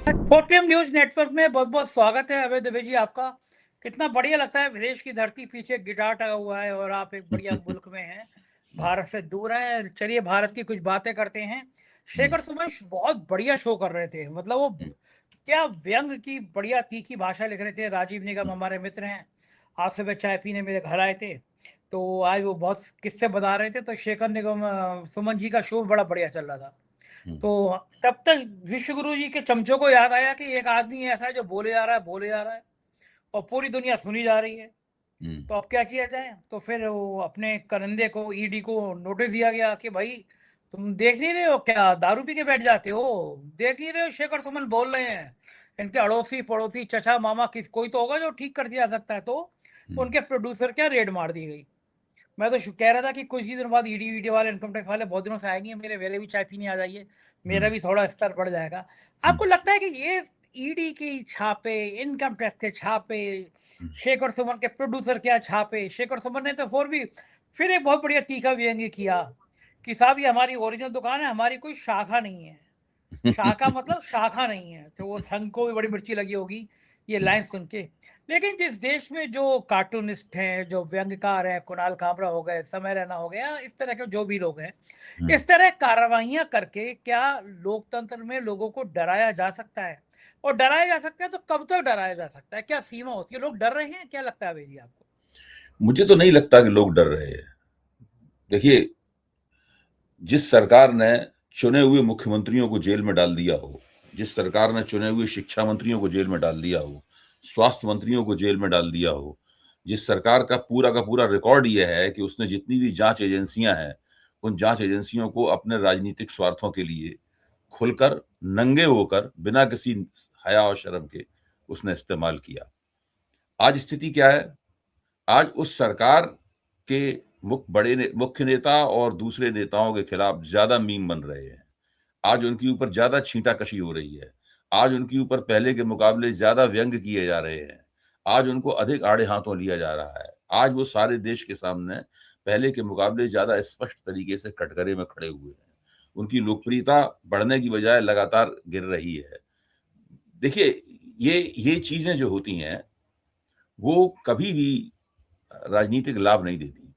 फोर्टियम news network में बहुत बहुत स्वागत है अभय दुबे जी आपका। कितना बढ़िया लगता है, विदेश की धरती पीछे गिटार टंगा हुआ है और आप एक बढ़िया मुल्क में हैं, भारत से दूर हैं। चलिए भारत की कुछ बातें करते हैं। शेखर सुमन बहुत बढ़िया शो कर रहे थे, मतलब वो क्या व्यंग की बढ़िया तीखी भाषा लिख रहे थे। राजीव निगम हमारे मित्र हैं, आज सुबह चाय पीने मेरे घर आए थे, तो आज वो बहुत किस्से बता रहे थे। तो शेखर निगम सुमन जी का शो बड़ा बढ़िया चल रहा था। तो तब तक विश्व गुरु जी के चमचों को याद आया कि एक आदमी ऐसा है जो बोले जा रहा है बोले जा रहा है और पूरी दुनिया सुनी जा रही है। तो अब क्या किया जाए, तो फिर वो अपने करंदे को, ईडी को नोटिस दिया गया कि भाई तुम देख नहीं रहे हो क्या, दारू पी के बैठ जाते हो, देख नहीं रहे हो शेखर सुमन बोल रहे हैं। इनके अड़ोसी पड़ोसी चचा मामा किस कोई तो होगा जो ठीक कर दिया सकता है। तो उनके प्रोड्यूसर क्या रेड मार दी गई। मैं तो कह रहा था कि कुछ ही दिनों बाद ईडी वीडी वाले, इनकम टैक्स वाले बहुत दिनों से आएंगे, मेरे मेरे भी चाय पीने आ जाइए, मेरा भी थोड़ा स्तर बढ़ जाएगा। आपको लगता है कि ये ईडी की छापे, इनकम टैक्स के छापे, शेखर सुमन के प्रोड्यूसर क्या छापे, शेखर सुमन ने तो फिर एक बहुत बढ़िया तीखा व्यंग्य किया कि साहब ये हमारी ओरिजिनल दुकान है, हमारी कोई शाखा नहीं है। शाखा मतलब शाखा नहीं है, तो वो संघ को भी बड़ी मिर्ची लगी होगी ये लाइन सुन के। लेकिन जिस देश में जो कार्टूनिस्ट हैं, जो व्यंग्यकार हैं, कुणाल कामरा हो गए, समय रैना हो गया, इस तरह के जो भी लोग हैं, इस तरह कार्रवाइयां करके क्या लोकतंत्र में लोगों को डराया जा सकता है? और डराया जा सकता है तो कब तक डराया जा सकता है, क्या सीमा होती है? लोग डर रहे हैं, क्या लगता है भैया आपको? मुझे तो नहीं लगता कि लोग डर रहे हैं। देखिए, जिस सरकार ने चुने हुए मुख्यमंत्रियों को जेल में डाल दिया हो, जिस सरकार ने चुने हुए शिक्षा मंत्रियों को जेल में डाल दिया हो, स्वास्थ्य मंत्रियों को जेल में डाल दिया हो, जिस सरकार का पूरा रिकॉर्ड यह है कि उसने जितनी भी जांच एजेंसियां हैं, उन जांच एजेंसियों को अपने राजनीतिक स्वार्थों के लिए खुलकर, नंगे होकर, बिना किसी हया और शर्म के उसने इस्तेमाल किया। आज स्थिति क्या है? आज उस सरकार के मुख्य नेता और दूसरे नेताओं के खिलाफ ज्यादा मीम बन रहे हैं। आज उनके ऊपर ज्यादा छींटाकशी हो रही है। आज उनके ऊपर पहले के मुकाबले ज्यादा व्यंग किए जा रहे हैं। आज उनको अधिक आड़े हाथों लिया जा रहा है। आज वो सारे देश के सामने पहले के मुकाबले ज्यादा स्पष्ट तरीके से कटघरे में खड़े हुए हैं। उनकी लोकप्रियता बढ़ने की बजाय लगातार गिर रही है। देखिए, ये चीजें जो होती हैं, वो कभी भी राजनीतिक लाभ नहीं देती।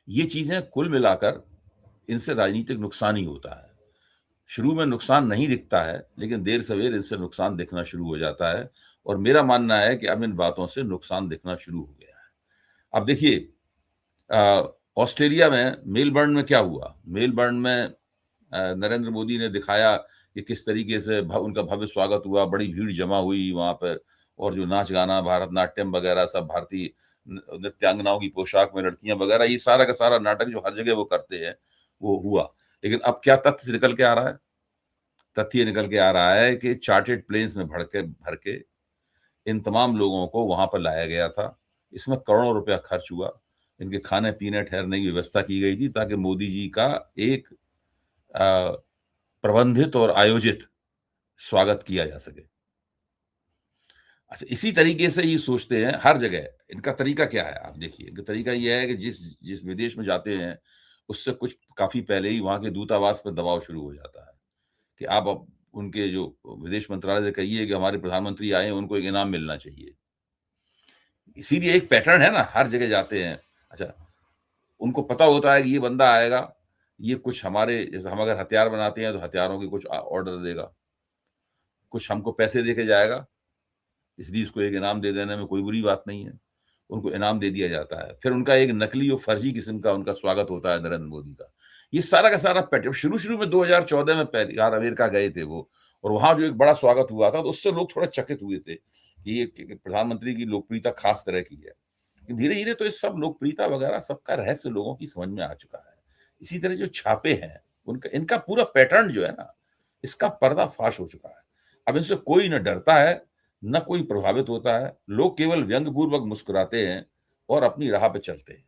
ये चीजें कुल मिलाकर इनसे राजनीतिक नुकसान ही होता है। शुरू में नुकसान नहीं दिखता है, लेकिन देर सवेर इनसे नुकसान दिखना शुरू हो जाता है। और मेरा मानना है कि अब इन बातों से नुकसान दिखना शुरू हो गया है। अब देखिए, ऑस्ट्रेलिया में मेलबर्न में क्या हुआ। मेलबर्न में नरेंद्र मोदी ने दिखाया कि किस तरीके से उनका भव्य स्वागत हुआ, बड़ी भीड़ जमा हुई वहां पर, और जो नाच गाना, भारतनाट्यम वगैरह, सब भारतीय नृत्यांगनाओं की पोशाक में लड़कियां वगैरह, ये सारा का सारा नाटक जो हर जगह वो करते हैं, वो हुआ। लेकिन अब क्या तथ्य निकल के आ रहा है? तथ्य निकल के आ रहा है कि चार्टेड प्लेन्स में भर के इन तमाम लोगों को वहां पर लाया गया था। इसमें करोड़ों रुपया खर्च हुआ। इनके खाने पीने ठहरने की व्यवस्था की गई थी ताकि मोदी जी का एक प्रबंधित और आयोजित स्वागत किया जा सके। अच्छा, इसी तरीके से ये सोचते हैं हर जगह। इनका तरीका क्या है? आप देखिए, इनका तरीका यह है कि जिस जिस विदेश में जाते हैं, उससे कुछ काफी पहले ही वहां के दूतावास पर दबाव शुरू हो जाता है कि आप अब उनके जो विदेश मंत्रालय से कहिए कि हमारे प्रधानमंत्री आए हैं, उनको एक इनाम मिलना चाहिए। इसीलिए एक पैटर्न है ना, हर जगह जाते हैं। अच्छा, उनको पता होता है कि ये बंदा आएगा, ये कुछ हमारे, जैसे हम अगर हथियार बनाते हैं तो हथियारों के कुछ ऑर्डर देगा, कुछ हमको पैसे दे के जाएगा, इसलिए इसको एक इनाम दे देने में कोई बुरी बात नहीं है। उनको इनाम दे दिया जाता है। फिर उनका एक नकली और फर्जी किस्म का उनका स्वागत होता है नरेंद्र मोदी का। ये सारा का सारा पैटर्न शुरू में 2014 में पहली बार अमेरिका गए थे वो, और वहां जो एक बड़ा स्वागत हुआ था, तो उससे लोग थोड़ा चकित हुए थे कि ये प्रधानमंत्री की लोकप्रियता खास तरह की है। धीरे धीरे तो इस सब लोकप्रियता वगैरह सबका रहस्य लोगों की समझ में आ चुका है। इसी तरह जो छापे हैं, उनका इनका पूरा पैटर्न जो है ना, इसका पर्दाफाश हो चुका है। अब इनसे कोई न डरता है, न कोई प्रभावित होता है। लोग केवल व्यंग्यपूर्वक मुस्कुराते हैं और अपनी राह पे चलते हैं।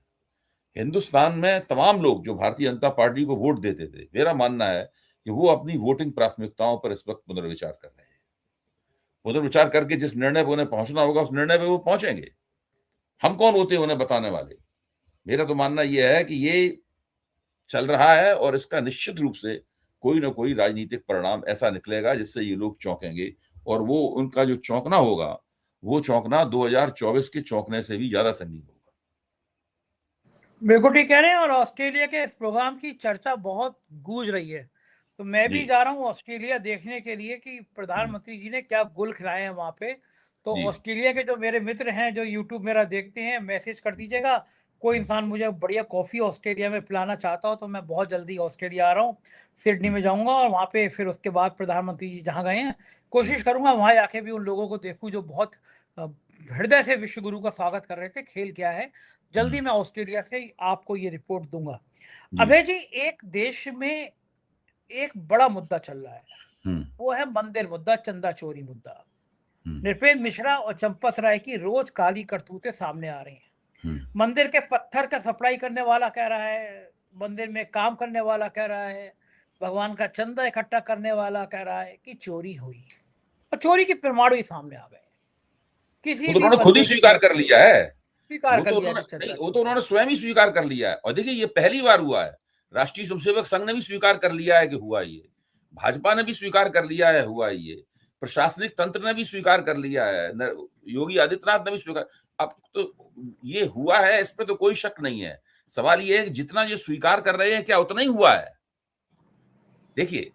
हिंदुस्तान में तमाम लोग जो भारतीय जनता पार्टी को वोट देते थे, मेरा मानना है कि वो अपनी वोटिंग प्राथमिकताओं पर इस वक्त पुनर्विचार कर रहे हैं। पुनर्विचार करके जिस निर्णय पर उन्हें पहुंचना होगा, उस निर्णय पे वो पहुंचेंगे। हम कौन होते हैं उन्हें बताने वाले? मेरा तो मानना यह है कि ये चल रहा है और इसका निश्चित रूप से कोई ना कोई राजनीतिक परिणाम ऐसा निकलेगा जिससे ये लोग चौंकेंगे, और वो उनका जो चौंकना होगा, वो चौंकना 2024 के चौंकने से भी ज्यादा संगीन होगा। बिल्कुल ठीक कह रहे हैं। और ऑस्ट्रेलिया के इस प्रोग्राम की चर्चा बहुत गूंज रही है, तो मैं भी जी। जा रहा हूँ ऑस्ट्रेलिया देखने के लिए कि प्रधानमंत्री जी ने क्या गुल खिलाए हैं वहाँ पे। तो जी। ऑस्ट्रेलिया के जो मेरे मित्र हैं जो यूट्यूब मेरा देखते हैं, मैसेज कर दीजिएगा। कोई इंसान मुझे बढ़िया कॉफ़ी ऑस्ट्रेलिया में पिलाना चाहता हो तो मैं बहुत जल्दी ऑस्ट्रेलिया आ रहा हूँ, सिडनी में जाऊँगा और वहाँ पे फिर उसके बाद प्रधानमंत्री जी जहाँ गए हैं, कोशिश करूँगा वहाँ जाके भी उन लोगों को देखूँ जो बहुत अ, हृदय से विश्व गुरु का स्वागत कर रहे थे। खेल क्या है, जल्दी मैं ऑस्ट्रेलिया से आपको ये रिपोर्ट दूँगा। जी। अभय जी, एक देश में एक बड़ा मुद्दा चल रहा है, हम्म। वो है मंदिर मुद्दा, चंदा चोरी मुद्दा। हम्म। नृपेंद्र मिश्रा और चंपत राय की रोज काली करतूतें सामने आ रही हैं। हम्म। मंदिर के पत्थर का सप्लाई करने वाला कह रहा है, मंदिर में काम करने वाला कह रहा है, भगवान का चंदा इकट्ठा करने वाला कह रहा है कि चोरी हुई, और चोरी के प्रमाण भी सामने आ गए। वो किसी तो भी उन्होंने खुद ही बंदे की स्वीकार कर गिनती लिया है। स्वीकार वो कर तो लिया उन्होंने कि नहीं, चंदा वो तो चोरी उन्होंने है। स्वयं ही स्वीकार कर लिया है। और देखिए, ये पहली बार हुआ है। राष्ट्रीय स्वयंसेवक संघ ने भी स्वीकार कर लिया है कि हुआ ये, भाजपा ने भी स्वीकार कर लिया है हुआ ये, प्रशासनिक तंत्र ने भी स्वीकार कर लिया है, योगी आदित्यनाथ ने भी स्वीकार। अब तो ये हुआ है, इस पे तो कोई शक नहीं है। सवाल ये है कि जितना ये स्वीकार कर रहे हैं, क्या उतना ही हुआ है? देखिए,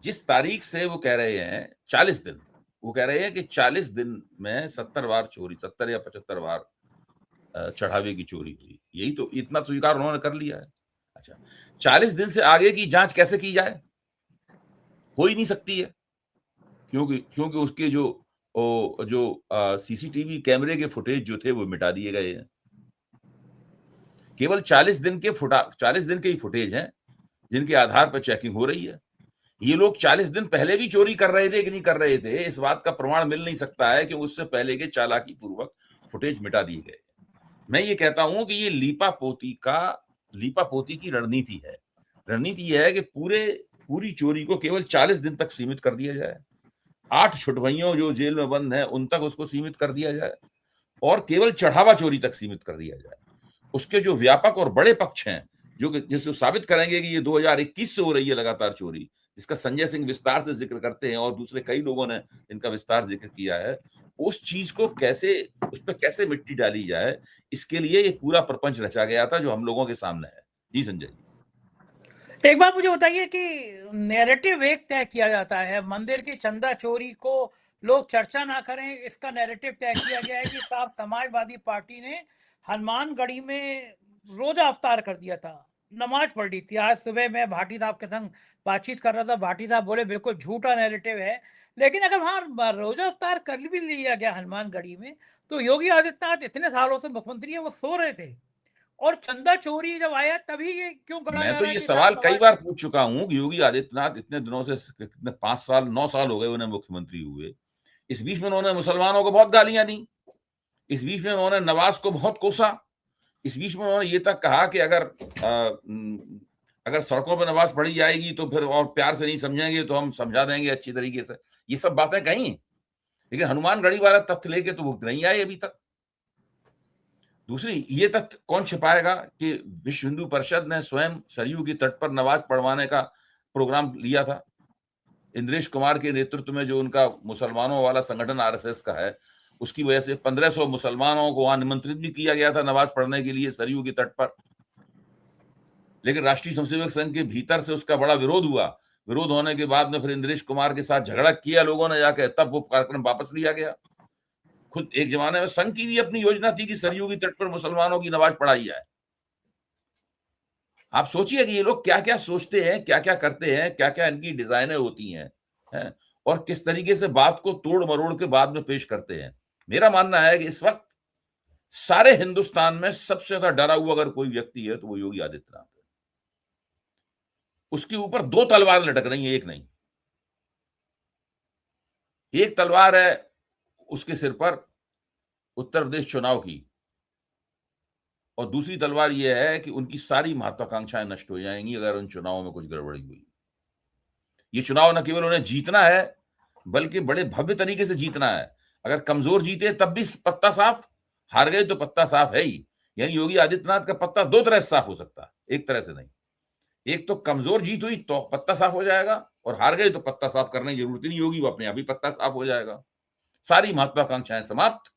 जिस तारीख से वो कह रहे हैं 40 दिन, वो कह रहे हैं कि 40 दिन में 70 बार चोरी, 70 या 75 बार चढ़ावे की चोरी हुई। यही तो, इतना स्वीकार उन्होंने कर लिया है। अच्छा, 40 दिन से आगे की जांच कैसे की जाए? हो ही नहीं सकती है, क्योंकि क्योंकि उसके जो सीसीटीवी कैमरे के फुटेज जो थे वो मिटा दिए गए हैं। केवल 40 दिन के ही फुटेज हैं जिनके आधार पर चेकिंग हो रही है। ये लोग 40 दिन पहले भी चोरी कर रहे थे कि नहीं कर रहे थे, इस बात का प्रमाण मिल नहीं सकता है कि उससे पहले के चालाकी पूर्वक फुटेज मिटा दिए गए। मैं ये कहता हूं कि ये लीपा पोती की रणनीति है। रणनीति यह है कि पूरी चोरी को केवल 40 दिन तक सीमित कर दिया जाए, 8 छुटभइयों जो जेल में बंद हैं उन तक उसको सीमित कर दिया जाए, और केवल चढ़ावा चोरी तक सीमित कर दिया जाए। उसके जो व्यापक और बड़े पक्ष हैं, जो जिसको साबित करेंगे कि ये 2021 से हो रही है लगातार चोरी, जिसका संजय सिंह विस्तार से जिक्र करते हैं और दूसरे कई लोगों ने इनका विस्तार जिक्र किया है, उस चीज को कैसे, उस पर कैसे मिट्टी डाली जाए, इसके लिए ये पूरा प्रपंच रचा गया था जो हम लोगों के सामने है। जी संजय जी। एक बात मुझे बताइए कि नैरेटिव एक तय किया जाता है, मंदिर की चंदा चोरी को लोग चर्चा ना करें, इसका नैरेटिव तय किया गया है कि साहब समाजवादी पार्टी ने हनुमानगढ़ी में रोजा अवतार कर दिया था, नमाज पढ़ ली थी। आज सुबह मैं भाटी साहब के संग बातचीत कर रहा था, भाटी साहब बोले बिल्कुल झूठा नैरेटिव है। लेकिन अगर वहाँ रोजा अवतार कर भी लिया गया हनुमानगढ़ी में, तो योगी आदित्यनाथ इतने सालों से मुख्यमंत्री है, वो सो रहे थे, और चंदा चोरी जब आया तभी ये क्यों कहा मैं जा तो रहा है ये कि साहब सवाल कई समाज। बार पूछ चुका हूं कि योगी आदित्यनाथ इतने दिनों से, कितने 5 साल 9 साल हो गए उन्हें मुख्यमंत्री हुए, इस बीच में उन्होंने मुसलमानों को बहुत गालियां दी, इस बीच में उन्होंने नवाज को बहुत कोसा, इस बीच में उन्होंने ये तक कहा कि अगर सड़कों पर नमाज पढ़ी जाएगी तो फिर और प्यार से नहीं समझेंगे तो हम समझा देंगे अच्छी तरीके से। ये सब बातें कही, लेकिन हनुमानगढ़ी वाला तथ्य लेके तो वो नहीं आए अभी तक। दूसरी, ये तथ्य कौन छिपाएगा कि विश्व हिंदू परिषद ने स्वयं सरयू की तट पर नमाज पढ़वाने का प्रोग्राम लिया था। इंद्रेश कुमार के नेतृत्व में जो उनका मुसलमानों वाला संगठन आरएसएस का है, उसकी वजह से 1500 मुसलमानों को वहां निमंत्रित भी किया गया था नमाज पढ़ने के लिए सरयू के तट पर। लेकिन राष्ट्रीय स्वयंसेवक संघ के भीतर से उसका बड़ा विरोध हुआ। विरोध होने के बाद में फिर इंद्रेश कुमार के साथ झगड़ा किया लोगों ने जाके, तब वो कार्यक्रम वापस लिया गया। खुद एक जमाने में संघ की भी अपनी योजना थी कि सरयू की तट पर मुसलमानों की नमाज पढ़ाई जाए। आप सोचिए कि ये लोग क्या क्या सोचते हैं, क्या क्या करते हैं, क्या क्या इनकी डिजाइनें होती हैं, और किस तरीके से बात को तोड़ मरोड़ के बाद में पेश करते हैं। मेरा मानना है कि इस वक्त सारे हिंदुस्तान में सबसे ज्यादा डरा हुआ अगर कोई व्यक्ति है तो वो योगी आदित्यनाथ है। उसके ऊपर 2 तलवार लटक रही हैं, एक नहीं। एक तलवार है उसके सिर पर उत्तर प्रदेश चुनाव की, और दूसरी तलवार यह है कि उनकी सारी महत्वाकांक्षाएं नष्ट हो जाएंगी अगर उन चुनावों में कुछ गड़बड़ी हुई। ये चुनाव न केवल उन्हें जीतना है, बल्कि बड़े भव्य तरीके से जीतना है। अगर कमजोर जीते तब भी पत्ता साफ, हार गए तो पत्ता साफ है ही। यानी योगी आदित्यनाथ का पत्ता 2 तरह से साफ हो सकता है, एक तरह से नहीं। एक तो कमजोर जीत हुई तो पत्ता साफ हो जाएगा, और हार गए तो पत्ता साफ करने की जरूरत ही नहीं होगी, वो अपने आप ही पत्ता साफ हो जाएगा। सारी महत्वाकांक्षाएं समाप्त,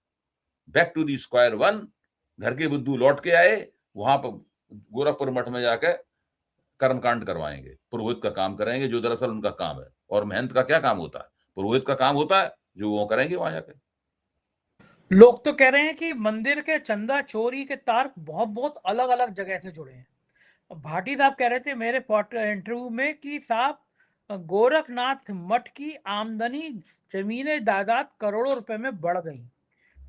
back to the square one. घर के बुद्धू लौट के आए, वहां पर गोरखपुर मठ में जाकर कर्मकांड करवाएंगे, पुरोहित का काम करेंगे, जो दरअसल उनका काम है। और महंत का क्या काम होता है? पुरोहित का काम होता है जो वो करेंगे वहां जाकर। लोग तो कह रहे हैं कि मंदिर के चंदा चोरी के तार बहुत बहुत अलग अलग जगह से जुड़े हैं। भाटी साहब कह रहे थे मेरे इंटरव्यू में कि साहब, गोरखनाथ मठ की आमदनी, जमीनें जायदाद करोड़ों रुपए में बढ़ गई।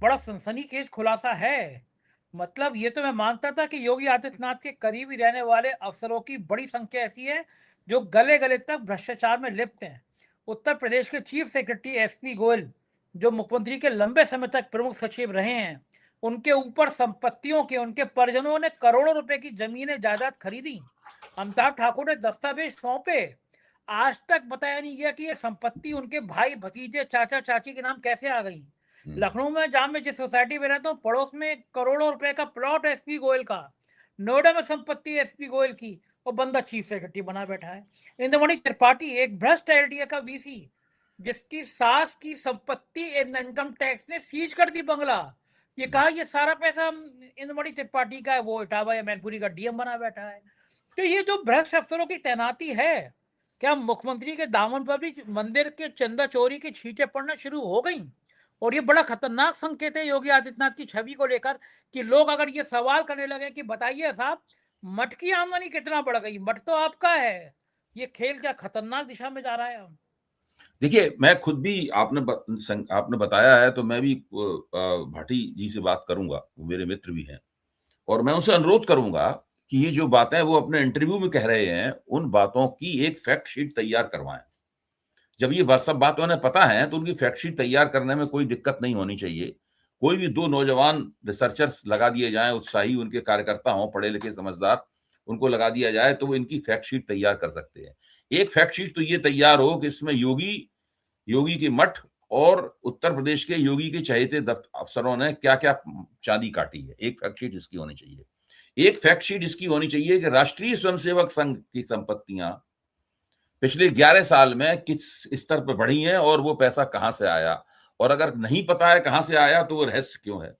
बड़ा सनसनीखेज खुलासा है। मतलब ये तो मैं मानता था कि योगी आदित्यनाथ के करीबी रहने वाले अफसरों की बड़ी संख्या ऐसी है जो गले गले तक भ्रष्टाचार में लिप्त हैं। उत्तर प्रदेश के चीफ सेक्रेटरी एसपी गोयल, जो मुख्यमंत्री के लंबे समय तक प्रमुख सचिव रहे हैं, उनके ऊपर संपत्तियों के, उनके परिजनों ने करोड़ों रुपए की जमीनें जायदाद खरीदी। अमिताभ ठाकुर ने दस्तावेज सौंपे। आज तक बताया नहीं गया कि ये संपत्ति उनके भाई, भतीजे, चाचा, चाची के नाम कैसे आ गई। लखनऊ में, जहां मैं जिस सोसाइटी में रहता हूँ, पड़ोस में करोड़ों रुपए का प्लॉट एसपी गोयल का। नोएडा में संपत्ति एसपी गोयल की, और बंदा चीफ सेक्रेटरी बना बैठा है। इंद्रमणि त्रिपाठी, एक भ्रष्ट एलडीए का वीसी, जिसकी सास की संपत्ति इनकम टैक्स ने सीज कर दी बंगला। ये कहा ये सारा पैसा इंद्रमणि त्रिपाठी का है, वो इटावा या मैनपुरी का डीएम बना बैठा है। तो ये जो भ्रष्ट अफसरों की तैनाती है, क्या मुख्यमंत्री के दामन पर भी मंदिर के चंदा चोरी की छींटें पड़ना शुरू हो गई? और ये बड़ा खतरनाक संकेत है योगी आदित्यनाथ की छवि को लेकर, कि लोग अगर ये सवाल करने लगे कि बताइए साहब, मठ की आमदनी कितना बढ़ गई, मठ तो आपका है। ये खेल क्या खतरनाक दिशा में जा रहा है। देखिए, मैं खुद भी, आपने बताया है तो मैं भी भाटी जी से बात करूंगा, वो मेरे मित्र भी हैं, और मैं उनसे अनुरोध करूंगा कि ये जो बातें वो अपने इंटरव्यू में कह रहे हैं, उन बातों की एक फैक्ट शीट तैयार करवाएं। जब ये सब बातें उन्हें पता है तो उनकी फैक्ट शीट तैयार करने में कोई दिक्कत नहीं होनी चाहिए। कोई भी 2 नौजवान रिसर्चर्स लगा दिए जाएं, उत्साही उनके कार्यकर्ता हों, पढ़े लिखे समझदार, उनको लगा दिया जाए तो वो इनकी फैक्ट शीट तैयार कर सकते हैं। एक फैक्ट शीट तो ये तैयार हो कि इसमें योगी के मठ और उत्तर प्रदेश के योगी के चहेते अफसरों ने क्या क्या चांदी काटी है, एक फैक्ट शीट इसकी होनी चाहिए। एक फैक्ट शीट इसकी होनी चाहिए कि राष्ट्रीय स्वयंसेवक संघ की संपत्तियां पिछले 11 साल में किस स्तर पर बढ़ी हैं, और वो पैसा कहां से आया, और अगर नहीं पता है कहां से आया तो वो रहस्य क्यों है।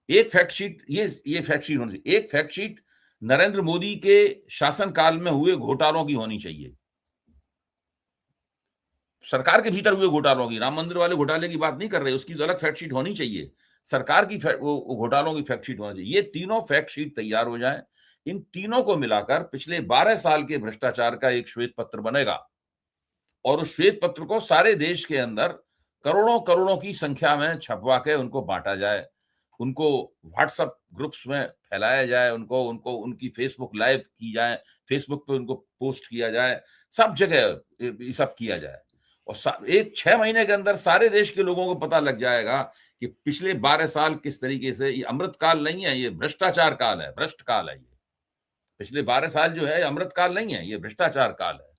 एक फैक्ट शीट, ये फैक्ट शीट होनी चाहिए। एक फैक्ट शीट नरेंद्र मोदी के शासनकाल में हुए घोटालों की होनी चाहिए, सरकार के भीतर हुए घोटालों की। राम मंदिर वाले घोटाले की बात नहीं कर रहे, उसकी तो अलग फैक्ट शीट होनी चाहिए। सरकार की वो घोटालों की फैक्ट शीट होनी चाहिए। ये तीनों फैक्ट शीट तैयार हो जाएं, इन तीनों को मिलाकर पिछले 12 साल के भ्रष्टाचार का एक श्वेत पत्र बनेगा, और उस श्वेत पत्र को सारे देश के अंदर करोड़ों करोड़ों की संख्या में छपवा के उनको बांटा जाए, उनको व्हाट्सएप ग्रुप्स में फैलाया जाए, उनको उनको उनकी फेसबुक लाइव की जाए, फेसबुक पे उनको पोस्ट किया जाए, सब जगह ये सब किया जाए। और एक 6 महीने के अंदर सारे देश के लोगों को पता लग जाएगा कि पिछले 12 साल किस तरीके से, ये अमृत काल नहीं है, ये भ्रष्टाचार काल है, भ्रष्ट काल है। ये पिछले 12 साल जो है अमृत काल नहीं है, ये भ्रष्टाचार काल है।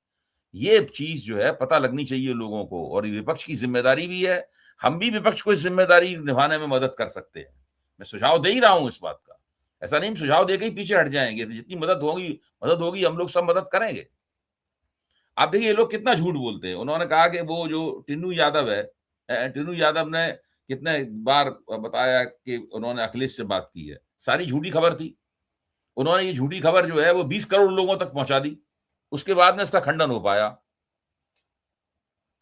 ये चीज जो है पता लगनी चाहिए लोगों को, और विपक्ष की जिम्मेदारी भी है। हम भी विपक्ष को इस जिम्मेदारी निभाने में मदद कर सकते हैं। मैं सुझाव दे ही रहा हूं इस बात का, ऐसा नहीं सुझाव देके ही पीछे हट जाएंगे। जितनी मदद होगी हम लोग सब मदद करेंगे। आप देखिए ये लोग कितना झूठ बोलते हैं। उन्होंने कहा कि वो जो टिन्नू यादव है, टिन्नू यादव ने कितने बार बताया कि उन्होंने अखिलेश से बात की है, सारी झूठी खबर थी। उन्होंने ये झूठी खबर जो है वो 20 करोड़ लोगों तक पहुंचा दी, उसके बाद में इसका खंडन हो पाया।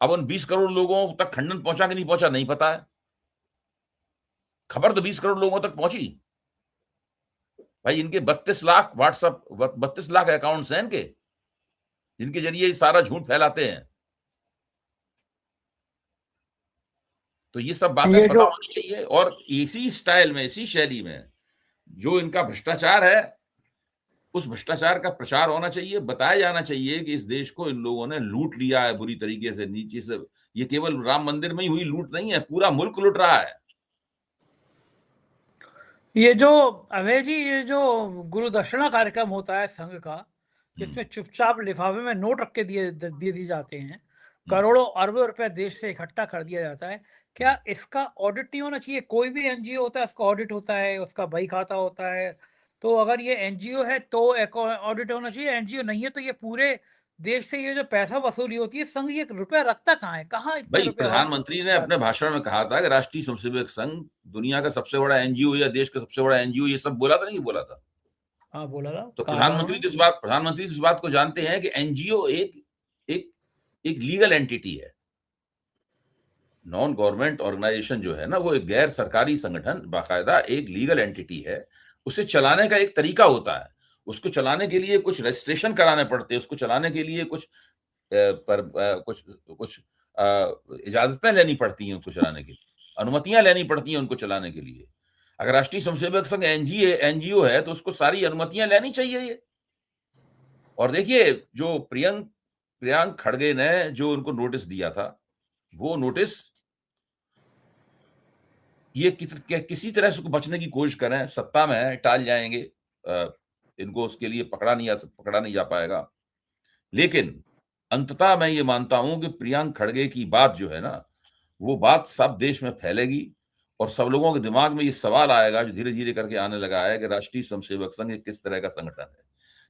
अब उन 20 करोड़ लोगों तक खंडन पहुंचा कि नहीं पहुंचा नहीं पता है, खबर तो 20 करोड़ लोगों तक पहुंची। भाई इनके 32 लाख व्हाट्सएप, 32 लाख अकाउंट्स हैं इनके, जिनके जरिए सारा झूठ फैलाते हैं। तो ये सब बातें ये पता जो होनी चाहिए, और इसी स्टाइल में, इसी शैली में जो इनका भ्रष्टाचार है, उस भ्रष्टाचार का प्रचार होना चाहिए। बताया जाना चाहिए कि इस देश को इन लोगों ने लूट लिया है बुरी तरीके से, नीचे से। ये केवल राम मंदिर में ही हुई लूट नहीं है, पूरा मुल्क लूट रहा है। ये जो अभय जी, ये जो गुरु दक्षिणा कार्यक्रम होता है संघ का, जिसमें चुपचाप लिफाफे में नोट रख के दिए जाते हैं, करोड़ों अरबों रुपए देश से इकट्ठा कर दिया जाता है, क्या इसका ऑडिट नहीं होना चाहिए? कोई भी एनजीओ होता है, उसका ऑडिट होता है, उसका बही खाता होता है, तो अगर ये एनजीओ है तो ऑडिट होना चाहिए, एनजीओ नहीं है तो ये पूरे देश से ये जो पैसा वसूली होती है, संघ ये रुपया रखता कहाँ है, कहाँ इतने भाई रुपए और प्रधानमंत्री ने अपने भाषण में कहा था कि राष्ट्रीय स्वयंसेवक संघ दुनिया का सबसे बड़ा एनजीओ या देश का सबसे बड़ा एनजीओ, ये सब बोला था, नहीं बोला था? हाँ बोला था, तो कहा था उन्होंने। प्रधानमंत्री इस बात को जानते हैं कि एनजीओ एक एक लीगल एंटिटी है। नॉन गवर्नमेंट ऑर्गेनाइजेशन जो है ना, वो एक गैर सरकारी संगठन बाकायदा एक लीगल एंटिटी है। उसे चलाने का एक तरीका होता है। उसको चलाने के लिए कुछ रजिस्ट्रेशन कराने पड़ते हैं, उसको चलाने के लिए कुछ कुछ इजाजतें लेनी पड़ती हैं, उसको चलाने के लिए अनुमतियां लेनी पड़ती हैं उनको चलाने के लिए। अगर राष्ट्रीय स्वयंसेवक संघ एनजीओ है तो उसको सारी अनुमतियां लेनी चाहिए ये। और देखिए, जो प्रियांक खड़गे ने जो उनको नोटिस दिया था, वो नोटिस ये किसी तरह से बचने की कोशिश करें, सत्ता में है, टाल जाएंगे, इनको उसके लिए पकड़ा नहीं जा पाएगा। लेकिन अंततः मैं ये मानता हूं कि प्रियांक खड़गे की बात जो है ना, वो बात सब देश में फैलेगी और सब लोगों के दिमाग में ये सवाल आएगा, जो धीरे धीरे करके आने लगा है, कि राष्ट्रीय स्वयंसेवक संघ किस तरह का संगठन है।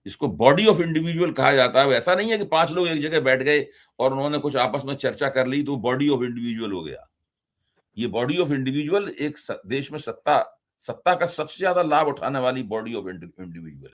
इसको बॉडी ऑफ इंडिविजुअल कहा जाता है। ऐसा नहीं है कि 5 लोग एक जगह बैठ गए और उन्होंने कुछ आपस में चर्चा कर ली तो बॉडी ऑफ इंडिविजुअल हो गया। ये बॉडी ऑफ इंडिविजुअल एक देश में सत्ता का सबसे ज्यादा लाभ उठाने वाली बॉडी ऑफ इंडिविजुअल।